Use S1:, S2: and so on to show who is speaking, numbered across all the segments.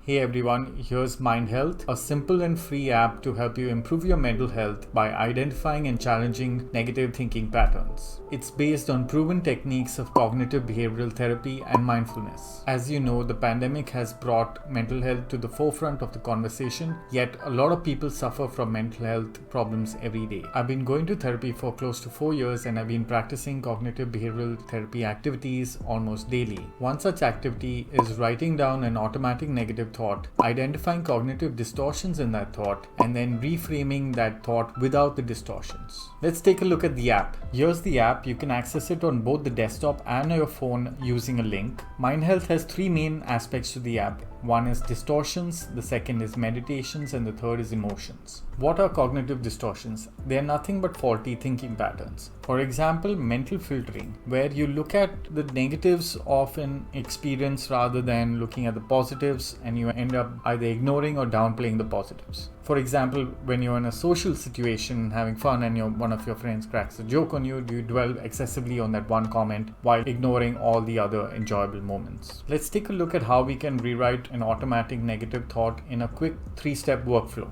S1: Hey everyone, here's Mind Health, a simple and free app to help you improve your mental health by identifying and challenging negative thinking patterns. It's based on proven techniques of cognitive behavioral therapy and mindfulness. As you know, the pandemic has brought mental health to the forefront of the conversation, yet a lot of people suffer from mental health problems every day. I've been going to therapy for close to 4 years and I've been practicing cognitive behavioral therapy activities almost daily. One such activity is writing down an automatic negative thought, identifying cognitive distortions in that thought, and then reframing that thought without the distortions. Let's take a look at the app. Here's the app. You can access it on both the desktop and your phone using a link. Mind Health has three main aspects to the app. One is distortions, the second is meditations, and the third is emotions. What are cognitive distortions? They are nothing but faulty thinking patterns. For example, mental filtering, where you look at the negatives of an experience rather than looking at the positives, and you end up either ignoring or downplaying the positives. For example, when you're in a social situation having fun and one of your friends cracks a joke on you, you dwell excessively on that one comment while ignoring all the other enjoyable moments. Let's take a look at how we can rewrite an automatic negative thought in a quick 3-step workflow.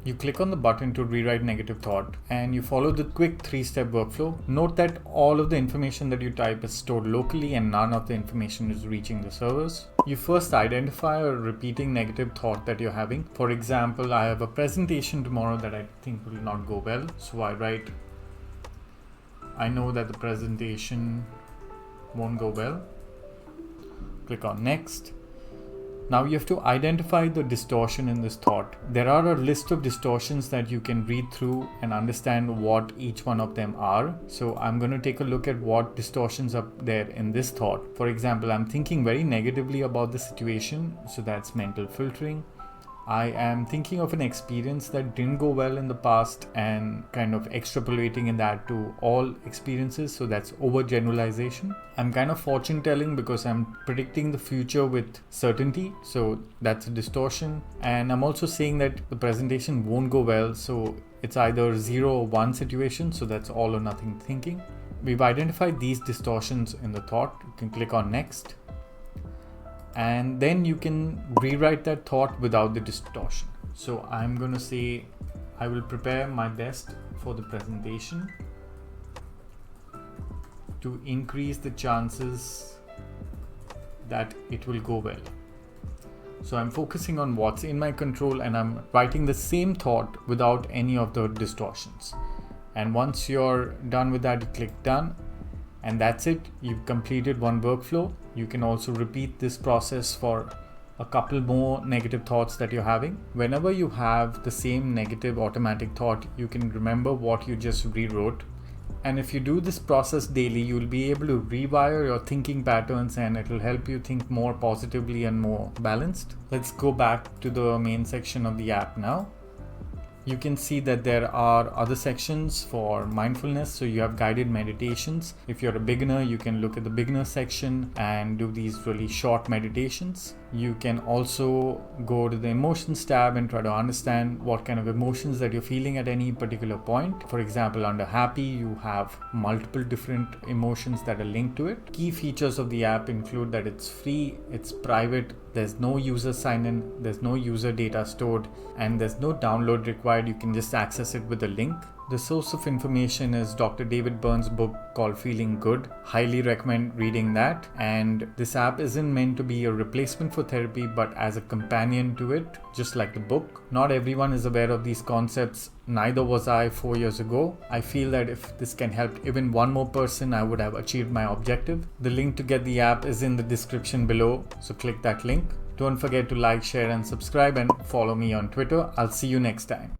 S1: You click on the button to rewrite negative thought and you follow the quick 3-step workflow. Note that all of the information that you type is stored locally and none of the information is reaching the servers. You first identify a repeating negative thought that you're having. For example, I have a presentation tomorrow that I think will not go well. So I write, I know that the presentation won't go well. Click on next. Now you have to identify the distortion in this thought. There are a list of distortions that you can read through and understand what each one of them are. So I'm going to take a look at what distortions are there in this thought. For example, I'm thinking very negatively about the situation. So that's mental filtering. I am thinking of an experience that didn't go well in the past and kind of extrapolating in that to all experiences. So that's overgeneralization. I'm kind of fortune telling because I'm predicting the future with certainty. So that's a distortion. And I'm also saying that the presentation won't go well. So it's either 0 or 1 situation. So that's all or nothing thinking. We've identified these distortions in the thought. You can click on next. And then you can rewrite that thought without the distortion. So I'm going to say, I will prepare my best for the presentation to increase the chances that it will go well. So I'm focusing on what's in my control and I'm writing the same thought without any of the distortions. And once you're done with that, you click done. And that's it. You've completed one workflow. You can also repeat this process for a couple more negative thoughts that you're having. Whenever you have the same negative automatic thought, you can remember what you just rewrote. And if you do this process daily, you'll be able to rewire your thinking patterns and it will help you think more positively and more balanced. Let's go back to the main section of the app now. You can see that there are other sections for mindfulness. So you have guided meditations. If you're a beginner, you can look at the beginner section and do these really short meditations. You can also go to the emotions tab and try to understand what kind of emotions that you're feeling at any particular point. For example, under happy, you have multiple different emotions that are linked to it. Key features of the app include that it's free, it's private, there's no user sign-in, there's no user data stored, and there's no download required. You can just access it with a link. The source of information is Dr. David Burns' book called Feeling Good. Highly recommend reading that. And this app isn't meant to be a replacement for therapy, but as a companion to it, just like the book. Not everyone is aware of these concepts. Neither was I 4 years ago. I feel that if this can help even one more person, I would have achieved my objective. The link to get the app is in the description below. So click that link. Don't forget to like, share, and subscribe and follow me on Twitter. I'll see you next time.